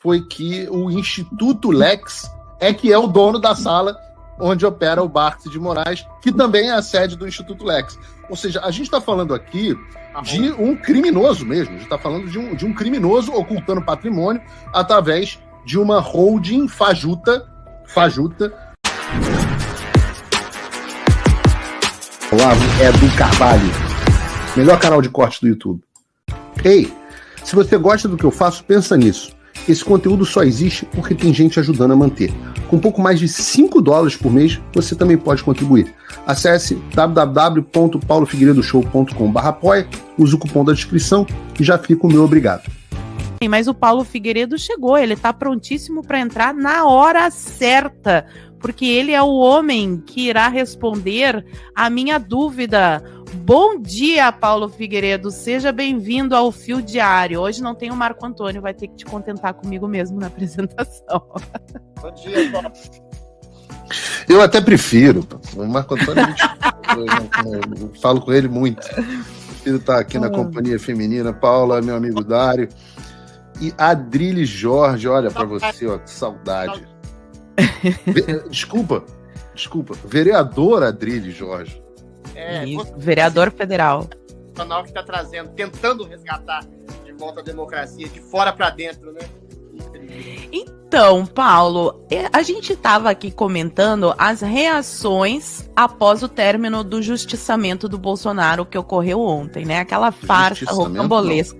foi que o Instituto Lex que é o dono da sala onde opera o Barthes de Moraes, que também é a sede do Instituto Lex. Ou seja, a gente está falando aqui de um criminoso mesmo, a gente está falando de um criminoso ocultando patrimônio através de uma holding fajuta. Olavo é do Carvalho, melhor canal de corte do YouTube. Ei, se você gosta do que eu faço, pensa nisso. Esse conteúdo só existe porque tem gente ajudando a manter. Com pouco mais de $5 por mês, você também pode contribuir. Acesse www.paulofigueiredoshow.com/apoia, use o cupom da descrição e já fica o meu obrigado. Mas o Paulo Figueiredo chegou, ele está prontíssimo para entrar na hora certa, porque ele é o homem que irá responder a minha dúvida. Bom dia, Paulo Figueiredo, seja bem-vindo ao Fio Diário. Hoje não tem o Marco Antônio, vai ter que te contentar comigo mesmo na apresentação. Bom dia, Paulo. Eu até prefiro. O Marco Antônio, eu falo com ele muito. Prefiro estar aqui na companhia feminina. Paula, meu amigo Dário. E Adrilles Jorge, olha para você, ó, que saudade. Desculpa. Vereador Adrilles Jorge. Vereador federal. O canal que está tentando resgatar de volta a democracia de fora para dentro, né? Então, Paulo, a gente estava aqui comentando as reações após o término do justiçamento do Bolsonaro que ocorreu ontem, né? Aquela farsa rocambolesca.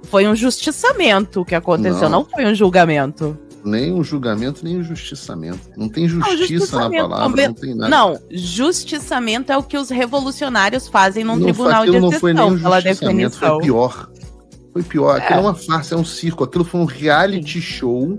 Foi um justiçamento que aconteceu, não foi um julgamento. Nem um julgamento, nem um justiçamento. Não tem justiça na palavra, não tem nada. Não, justiçamento é o que os revolucionários fazem num tribunal de exceção, não foi nem um pela justiçamento, definição. Foi pior. Aquilo é uma farsa, é um circo. Aquilo foi um reality show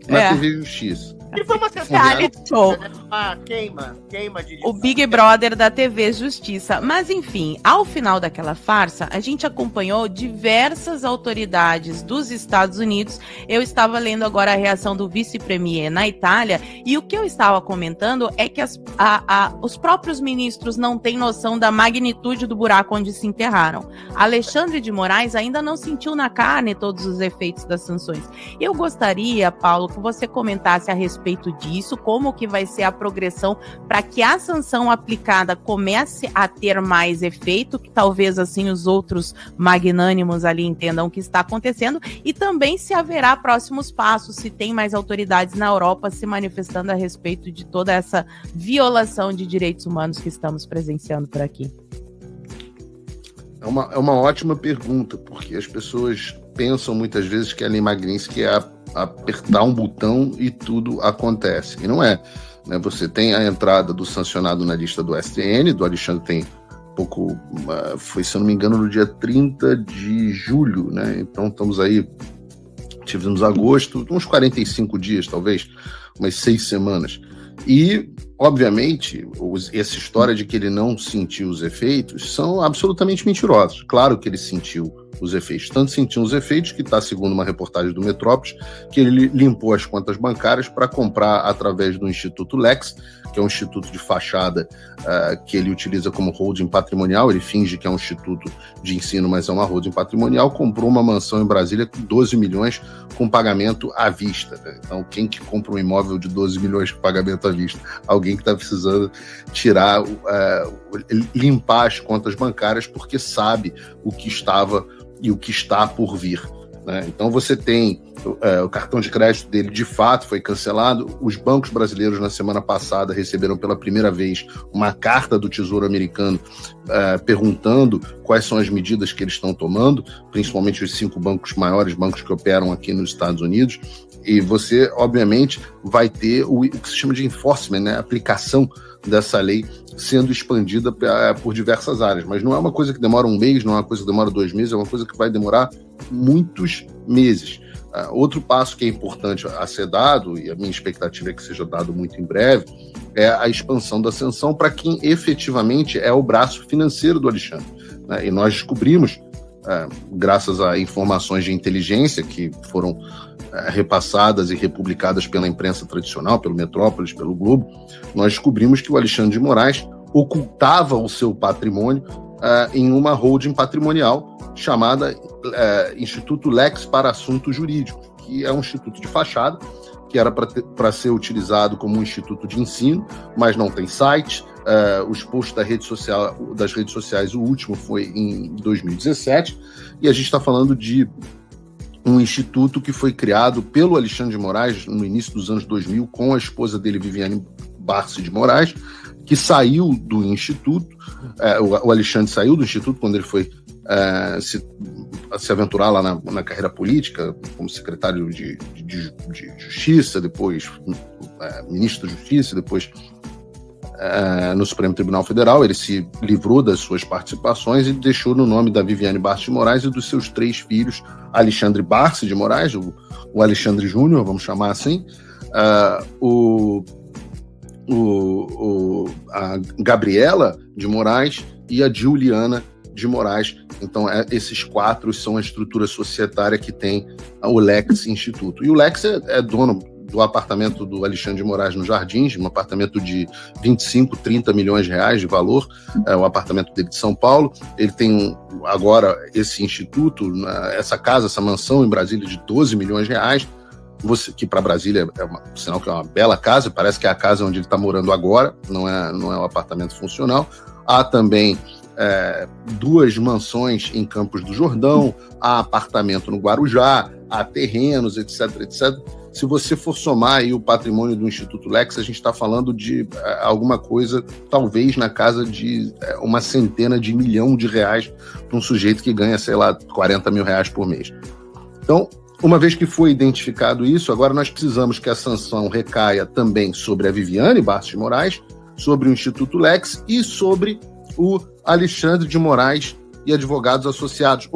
na TV Justiça. E foi uma reality show. Uma queima de... O Big Brother da TV Justiça. Mas, enfim, ao final daquela farsa, a gente acompanhou diversas autoridades dos Estados Unidos. Eu estava lendo agora a reação do vice-premier na Itália, e o que eu estava comentando é que os próprios ministros não têm noção da magnitude do buraco onde se enterraram. Alexandre de Moraes ainda não sentiu na carne todos os efeitos das sanções. Eu gostaria, Paulo, que você comentasse a respeito disso, como que vai ser a progressão para que a sanção aplicada comece a ter mais efeito, que talvez assim os outros magnânimos ali entendam o que está acontecendo, e também se haverá próximos passos, se tem mais autoridades na Europa se manifestando a respeito de toda essa violação de direitos humanos que estamos presenciando por aqui. É uma ótima pergunta, porque as pessoas pensam muitas vezes que a Lei Magnitsky é apertar um botão e tudo acontece. E não é. Né? Você tem a entrada do sancionado na lista do STN, do Alexandre tem pouco... foi, se eu não me engano, no dia 30 de julho. Né? Então estamos aí, tivemos agosto, uns 45 dias, talvez, umas 6 semanas. E, obviamente, essa história de que ele não sentiu os efeitos são absolutamente mentirosos. Claro que ele sentiu os efeitos. Tanto sentiu os efeitos que está, segundo uma reportagem do Metrópolis, que ele limpou as contas bancárias para comprar através do Instituto Lex, que é um instituto de fachada que ele utiliza como holding patrimonial. Ele finge que é um instituto de ensino, mas é uma holding patrimonial. Comprou uma mansão em Brasília com 12 milhões com pagamento à vista. Né? Então, quem que compra um imóvel de 12 milhões com pagamento à vista? Alguém que está precisando tirar, limpar as contas bancárias porque sabe o que estava e o que está por vir. Né? Então você tem o cartão de crédito dele de fato foi cancelado. Os bancos brasileiros na semana passada receberam pela primeira vez uma carta do Tesouro Americano perguntando quais são as medidas que eles estão tomando, principalmente os 5 maiores bancos que operam aqui nos Estados Unidos. E você, obviamente, vai ter o que se chama de enforcement, né? A aplicação dessa lei sendo expandida por diversas áreas. Mas não é uma coisa que demora um mês, não é uma coisa que demora 2 meses, é uma coisa que vai demorar muitos meses. Outro passo que é importante a ser dado, e a minha expectativa é que seja dado muito em breve, é a expansão da sanção para quem efetivamente é o braço financeiro do Alexandre. Né? E nós descobrimos, graças a informações de inteligência que foram repassadas e republicadas pela imprensa tradicional, pelo Metrópolis, pelo Globo, nós descobrimos que o Alexandre de Moraes ocultava o seu patrimônio em uma holding patrimonial chamada Instituto Lex para Assuntos Jurídicos. que é um instituto de fachada, que era para ser utilizado como um instituto de ensino, mas não tem site. Os posts das redes sociais, o último foi em 2017, e a gente está falando de um instituto que foi criado pelo Alexandre de Moraes no início dos anos 2000, com a esposa dele, Viviane Barsi de Moraes, que saiu do instituto. O Alexandre saiu do instituto quando ele foi se aventurar lá na carreira política, como secretário de Justiça, depois ministro da Justiça, depois no Supremo Tribunal Federal. Ele se livrou das suas participações e deixou no nome da Viviane Barsi de Moraes e dos seus 3 filhos, Alexandre Barsi de Moraes, o Alexandre Júnior, vamos chamar assim, a Gabriela de Moraes e a Juliana de Moraes. Então, esses 4 são a estrutura societária que tem o Lex Instituto. E o Lex é dono do apartamento do Alexandre de Moraes no Jardins, um apartamento de 25, 30 milhões de reais de valor, o apartamento dele de São Paulo. Ele tem agora esse instituto, essa casa, essa mansão em Brasília de 12 milhões de reais, que para Brasília sinal que é uma bela casa, parece que é a casa onde ele está morando agora, não é um apartamento funcional. Há também 2 mansões em Campos do Jordão, há apartamento no Guarujá, há terrenos, etc, etc. Se você for somar aí o patrimônio do Instituto Lex, a gente está falando de alguma coisa, talvez na casa de uma centena de milhão de reais para um sujeito que ganha, sei lá, 40 mil reais por mês. Então, uma vez que foi identificado isso, agora nós precisamos que a sanção recaia também sobre a Viviane Barsi de Moraes, sobre o Instituto Lex e sobre o Alexandre de Moraes e Advogados Associados,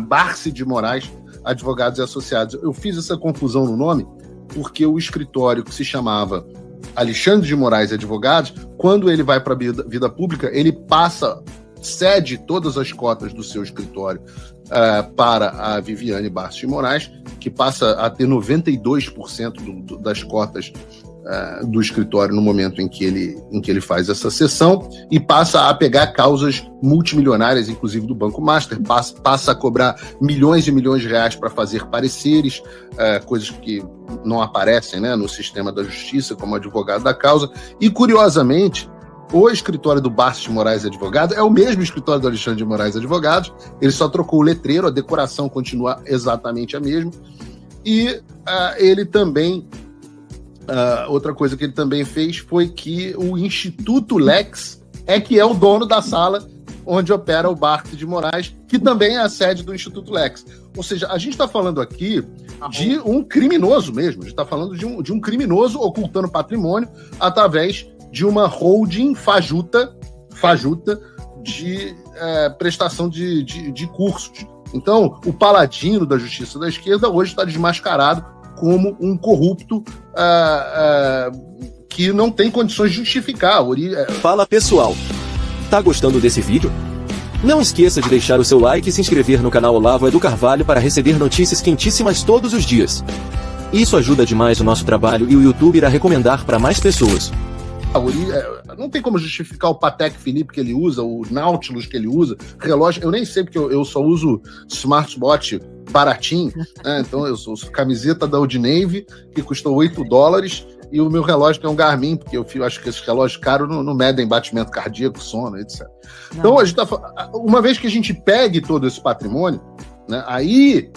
Barsi de Moraes, Advogados e Associados. Eu fiz essa confusão no nome porque o escritório que se chamava Alexandre de Moraes e Advogados, quando ele vai para a vida pública, ele cede todas as cotas do seu escritório para a Viviane Barsi de Moraes, que passa a ter 92% das cotas do escritório no momento em que ele faz essa cessão, e passa a pegar causas multimilionárias, inclusive do Banco Master, passa a cobrar milhões e milhões de reais para fazer pareceres, coisas que não aparecem, né, no sistema da justiça como advogado da causa. E, curiosamente, o escritório do Barsi de Moraes Advogados é o mesmo escritório do Alexandre de Moraes Advogados, ele só trocou o letreiro, a decoração continua exatamente a mesma. E ele também... outra coisa que ele também fez foi que o Instituto Lex que é o dono da sala onde opera o Barsi de Moraes, que também é a sede do Instituto Lex. Ou seja, a gente está falando aqui de um criminoso mesmo, a gente está falando de um criminoso ocultando patrimônio através de uma holding fajuta de prestação de cursos. Então, o paladino da justiça da esquerda hoje está desmascarado como um corrupto que não tem condições de justificar. Fala, pessoal! Tá gostando desse vídeo? Não esqueça de deixar o seu like e se inscrever no canal Olavo Edu Carvalho para receber notícias quentíssimas todos os dias. Isso ajuda demais o nosso trabalho e o YouTube irá recomendar para mais pessoas. Não tem como justificar o Patek Philippe que ele usa, o Nautilus que ele usa, relógio. Eu nem sei, porque eu só uso smartwatch baratinho, né? Então eu sou camiseta da Old Navy, que custou $8, e o meu relógio tem um Garmin, porque eu acho que esses relógios caros não medem batimento cardíaco, sono, etc. Não. Então, uma vez que a gente pegue todo esse patrimônio, né, aí,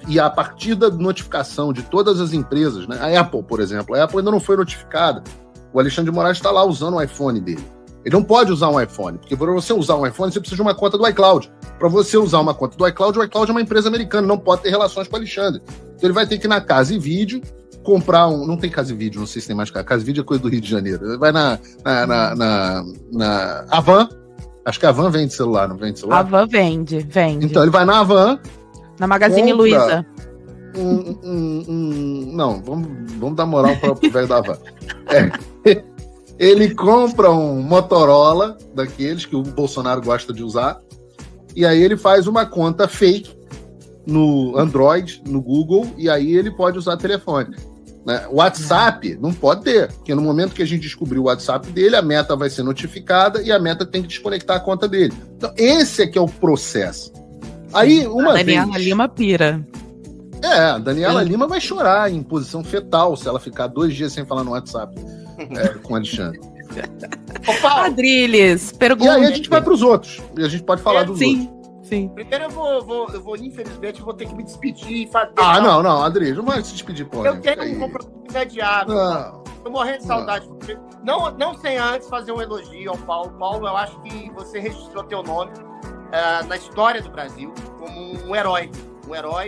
e a partir da notificação de todas as empresas, né, a Apple, por exemplo, a Apple ainda não foi notificada. O Alexandre de Moraes está lá usando o iPhone dele. Ele não pode usar um iPhone, porque para você usar um iPhone, você precisa de uma conta do iCloud. Para você usar uma conta do iCloud, o iCloud é uma empresa americana, não pode ter relações com o Alexandre. Então ele vai ter que ir na Casa e Vídeo, comprar um... Não tem Casa e Vídeo, não sei se tem mais Casa e Vídeo, é coisa do Rio de Janeiro. Ele vai na Avan, acho que a Avan vende celular, não vende celular? A Avan vende. Então ele vai na Avan... Na Magazine Luiza. Não, vamos dar moral para o velho da Avan. Ele compra um Motorola, daqueles que o Bolsonaro gosta de usar, e aí ele faz uma conta fake no Android, no Google, e aí ele pode usar telefone. Né? O WhatsApp não pode ter, porque no momento que a gente descobrir o WhatsApp dele, a Meta vai ser notificada e a Meta tem que desconectar a conta dele. Então, esse é que é o processo. Aí, uma vez... Daniela Lima pira. A Daniela Lima vai chorar em posição fetal se ela ficar 2 dias sem falar no WhatsApp com o Alexandre. Adriles, pergunta. E aí a gente vai para os outros. E a gente pode falar dos outros. Sim. Primeiro eu vou, infelizmente, ter que me despedir e fazer. Não, Adriles, não vai se despedir, pô. Eu tenho um compromisso imediato. Tô morrendo de saudade. Não sem antes fazer um elogio ao Paulo. Paulo, eu acho que você registrou teu nome na história do Brasil como um herói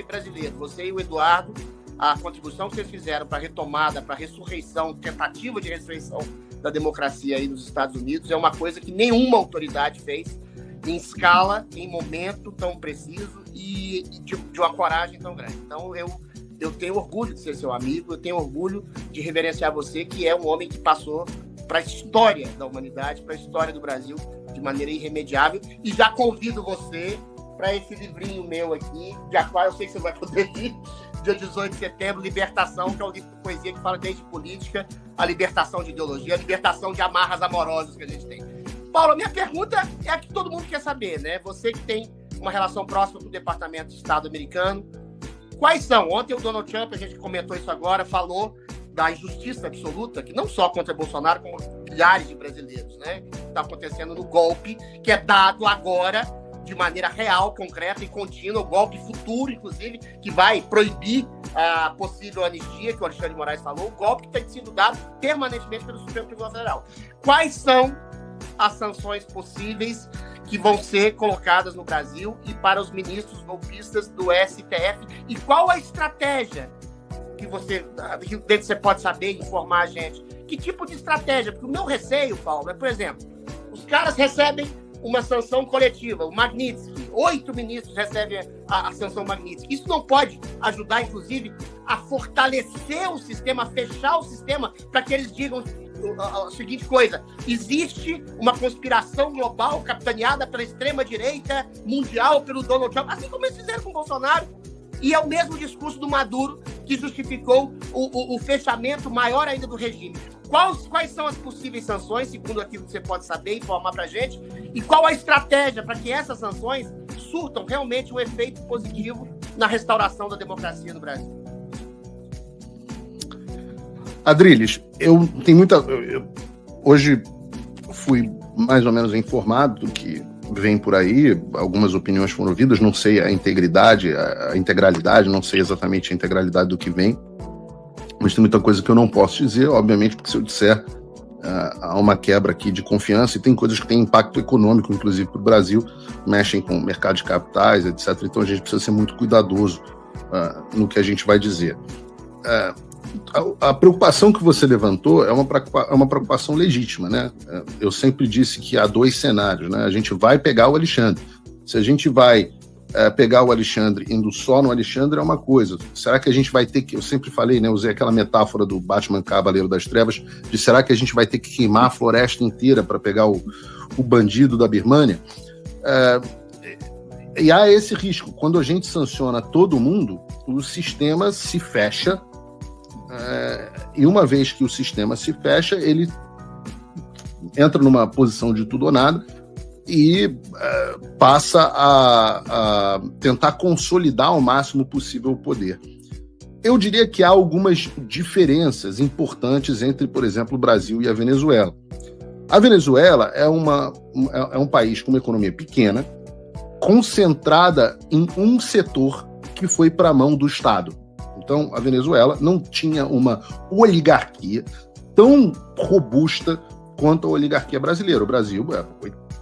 brasileiro. Você e o Eduardo, a contribuição que vocês fizeram para a retomada, para a ressurreição, tentativa de ressurreição da democracia aí nos Estados Unidos é uma coisa que nenhuma autoridade fez em escala, em momento tão preciso e de uma coragem tão grande. Então, eu tenho orgulho de ser seu amigo, eu tenho orgulho de reverenciar você, que é um homem que passou para a história da humanidade, para a história do Brasil, de maneira irremediável. E já convido você para esse livrinho meu aqui, dia qual eu sei que você vai poder ir, dia 18 de setembro, Libertação, que é um livro de poesia que fala desde política, a libertação de ideologia, a libertação de amarras amorosas que a gente tem. Paulo, minha pergunta é a que todo mundo quer saber, né? Você que tem uma relação próxima com o Departamento de Estado americano, quais são? Ontem o Donald Trump, a gente comentou isso agora, falou da injustiça absoluta, que não só contra Bolsonaro, como milhares de brasileiros, né? Está acontecendo no golpe, que é dado agora de maneira real, concreta e contínua, o golpe futuro, inclusive, que vai proibir a possível anistia, que o Alexandre de Moraes falou, o golpe que tem sido dado permanentemente pelo Supremo Tribunal Federal. Quais são as sanções possíveis que vão ser colocadas no Brasil e para os ministros golpistas do STF? E qual a estratégia que você pode saber e informar a gente? Que tipo de estratégia? Porque o meu receio, Paulo, é, por exemplo, os caras recebem uma sanção coletiva, o Magnitsky, 8 ministros recebem a sanção Magnitsky. Isso não pode ajudar, inclusive, a fortalecer o sistema, a fechar o sistema, para que eles digam a seguinte coisa: existe uma conspiração global capitaneada pela extrema-direita mundial, pelo Donald Trump, assim como eles fizeram com o Bolsonaro. E é o mesmo discurso do Maduro que justificou o fechamento maior ainda do regime. Quais são as possíveis sanções, segundo aquilo que você pode saber e informar para a gente? E qual a estratégia para que essas sanções surtam realmente um efeito positivo na restauração da democracia no Brasil? Adriles, hoje fui mais ou menos informado do que vem por aí, algumas opiniões foram ouvidas, não sei a integralidade, não sei exatamente a integralidade do que vem, mas tem muita coisa que eu não posso dizer, obviamente, porque se eu disser, há uma quebra aqui de confiança, e tem coisas que têm impacto econômico, inclusive para o Brasil, mexem com o mercado de capitais, etc. Então a gente precisa ser muito cuidadoso no que a gente vai dizer. A preocupação que você levantou é uma preocupação legítima, né? Eu sempre disse que há 2 cenários, né? A gente vai pegar o Alexandre. Se a gente vai pegar o Alexandre indo só no Alexandre é uma coisa. Será que a gente vai ter que... Eu sempre falei, né? Usei aquela metáfora do Batman Cavaleiro das Trevas, de será que a gente vai ter que queimar a floresta inteira para pegar o bandido da Birmânia? E há esse risco. Quando a gente sanciona todo mundo, o sistema se fecha. E uma vez que o sistema se fecha, ele entra numa posição de tudo ou nada e passa a tentar consolidar ao máximo possível o poder. Eu diria que há algumas diferenças importantes entre, por exemplo, o Brasil e a Venezuela. A Venezuela é um país com uma economia pequena, concentrada em um setor que foi para a mão do Estado. Então, a Venezuela não tinha uma oligarquia tão robusta quanto a oligarquia brasileira. O Brasil é a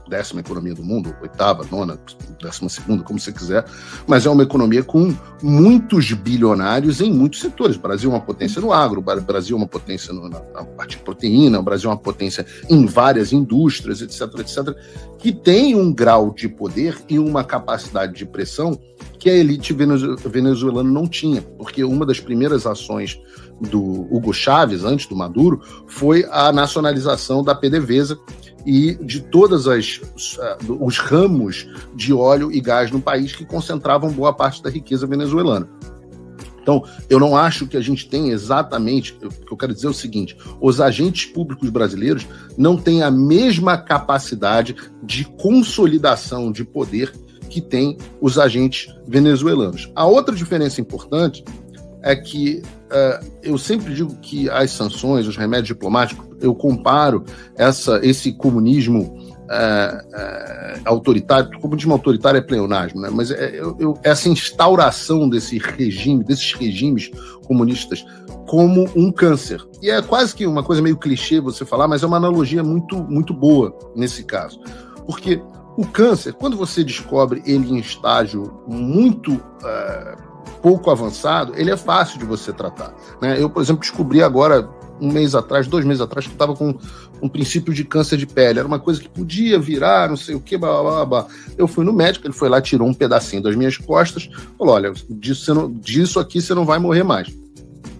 10ª economia do mundo, 8ª, 9ª, 12ª, como você quiser, mas é uma economia com muitos bilionários em muitos setores. O Brasil é uma potência no agro, o Brasil é uma potência na parte de proteína, o Brasil é uma potência em várias indústrias, etc., que tem um grau de poder e uma capacidade de pressão que a elite venezuelana não tinha, porque uma das primeiras ações do Hugo Chávez, antes do Maduro, foi a nacionalização da PDVSA e de todos os ramos de óleo e gás no país que concentravam boa parte da riqueza venezuelana. Então, eu não acho que a gente tem exatamente... O que eu quero dizer é o seguinte: os agentes públicos brasileiros não têm a mesma capacidade de consolidação de poder que tem os agentes venezuelanos. A outra diferença importante é que eu sempre digo que as sanções, os remédios diplomáticos, eu comparo esse comunismo autoritário, o comunismo autoritário é pleonasmo, né? Mas essa instauração desses regimes comunistas como um câncer. E é quase que uma coisa meio clichê você falar, mas é uma analogia muito, muito boa nesse caso. Porque o câncer, quando você descobre ele em estágio muito pouco avançado, ele é fácil de você tratar, né? Eu, por exemplo, descobri agora, 2 meses atrás, que eu estava com um princípio de câncer de pele. Era uma coisa que podia virar, não sei o que, blá, blá, blá. Eu fui no médico, ele foi lá, tirou um pedacinho das minhas costas, falou, olha, disso aqui você não vai morrer mais.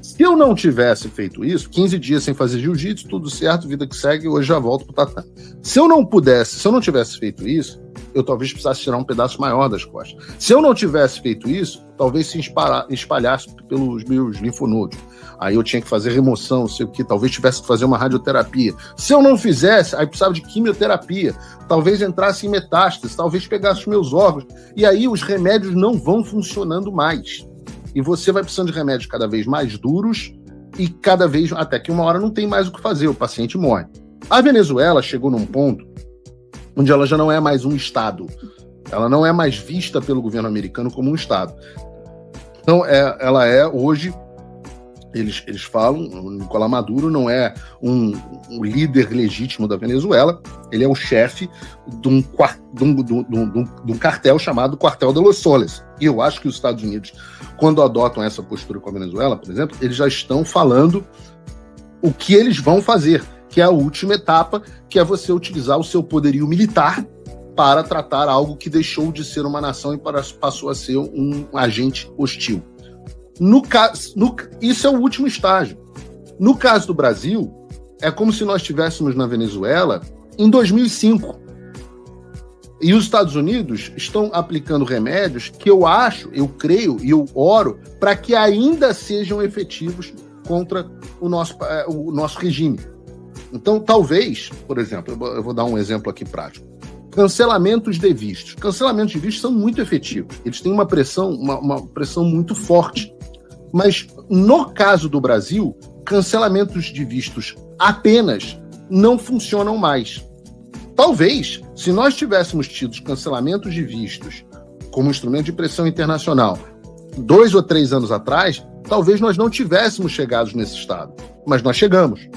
Se eu não tivesse feito isso, 15 dias sem fazer jiu-jitsu, tudo certo, vida que segue, hoje já volto pro tatame. Se eu não tivesse feito isso, eu talvez precisasse tirar um pedaço maior das costas. Se eu não tivesse feito isso, talvez se espalhasse pelos meus linfonodos. Aí eu tinha que fazer remoção, não sei o que, talvez tivesse que fazer uma radioterapia. Se eu não fizesse, aí precisava de quimioterapia, talvez entrasse em metástase, talvez pegasse os meus órgãos. E aí os remédios não vão funcionando mais. E você vai precisando de remédios cada vez mais duros e cada vez, até que uma hora não tem mais o que fazer, o paciente morre. A Venezuela chegou num ponto onde ela já não é mais um Estado. Ela não é mais vista pelo governo americano como um Estado. Então, ela é hoje, eles falam, o Nicolás Maduro não é um líder legítimo da Venezuela, ele é o chefe de um cartel chamado Cartel de Los Soles. E eu acho que os Estados Unidos, quando adotam essa postura com a Venezuela, por exemplo, eles já estão falando o que eles vão fazer, que é a última etapa, que é você utilizar o seu poderio militar para tratar algo que deixou de ser uma nação e passou a ser um agente hostil. Isso é o último estágio. No caso do Brasil, é como se nós estivéssemos na Venezuela em 2005. E os Estados Unidos estão aplicando remédios que eu creio e eu oro para que ainda sejam efetivos contra o nosso regime. Então, talvez, por exemplo, eu vou dar um exemplo aqui prático. Cancelamentos de vistos. Cancelamentos de vistos são muito efetivos. Eles têm uma pressão muito forte. Mas, no caso do Brasil, cancelamentos de vistos apenas não funcionam mais. Talvez, se nós tivéssemos tido cancelamentos de vistos como instrumento de pressão internacional 2 ou 3 anos atrás, talvez nós não tivéssemos chegado nesse estado. Mas nós chegamos.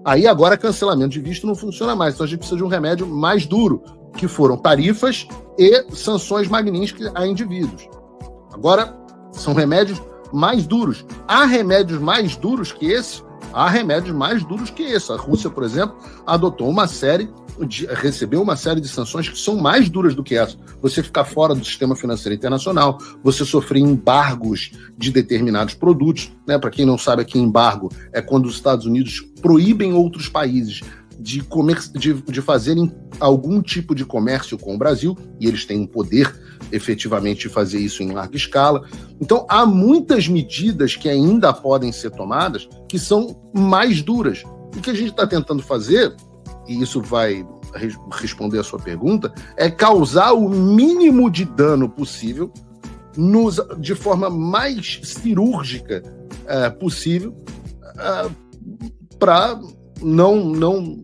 Aí agora cancelamento de visto não funciona mais. Então a gente precisa de um remédio mais duro, que foram tarifas e sanções magníficas a indivíduos. Agora são remédios mais duros. Há remédios mais duros que esse? Há remédios mais duros que esse. A Rússia, por exemplo, recebeu uma série de sanções que são mais duras do que essa. Você ficar fora do sistema financeiro internacional, você sofrer embargos de determinados produtos, né? Para quem não sabe, aqui embargo é quando os Estados Unidos proíbem outros países de fazerem algum tipo de comércio com o Brasil, e eles têm um poder efetivamente de fazer isso em larga escala. Então há muitas medidas que ainda podem ser tomadas que são mais duras. O que a gente está tentando fazer, e isso vai responder a sua pergunta, é causar o mínimo de dano possível de forma mais cirúrgica possível para não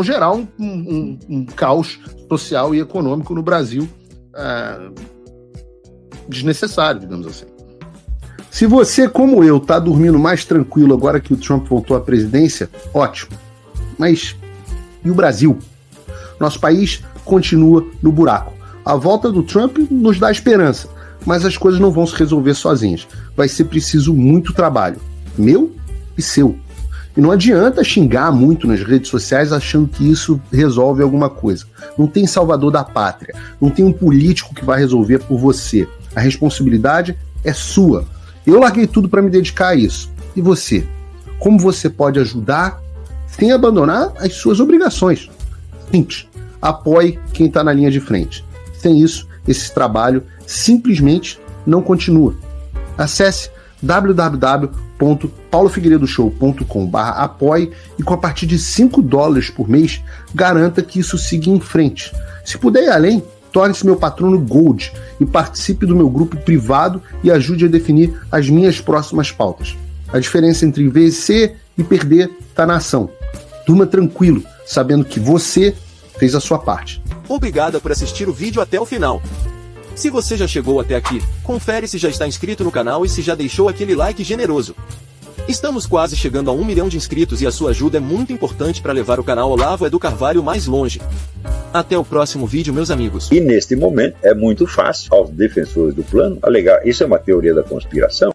gerar um caos social e econômico no Brasil desnecessário, digamos assim. Se você, como eu, está dormindo mais tranquilo agora que o Trump voltou à presidência, ótimo. Mas e o Brasil? Nosso país continua no buraco. A volta do Trump nos dá esperança, mas as coisas não vão se resolver sozinhas. Vai ser preciso muito trabalho, meu e seu. E não adianta xingar muito nas redes sociais achando que isso resolve alguma coisa. Não tem salvador da pátria, não tem um político que vai resolver por você. A responsabilidade é sua. Eu larguei tudo para me dedicar a isso. E você? Como você pode ajudar sem abandonar as suas obrigações? Simples. Apoie quem está na linha de frente. Sem isso, esse trabalho simplesmente não continua. Acesse www.paulofigueiredoshow.com/apoie e com a partir de $5 por mês, garanta que isso siga em frente. Se puder ir além, Torne-se meu patrono Gold e participe do meu grupo privado e ajude a definir as minhas próximas pautas. A diferença entre vencer e perder está na ação. Durma tranquilo, sabendo que você fez a sua parte. Obrigada por assistir o vídeo até o final. Se você já chegou até aqui, confere se já está inscrito no canal e se já deixou aquele like generoso. Estamos quase chegando a 1 milhão de inscritos e a sua ajuda é muito importante para levar o canal Olavo do Carvalho mais longe. Até o próximo vídeo, meus amigos. E neste momento é muito fácil aos defensores do plano alegar isso é uma teoria da conspiração.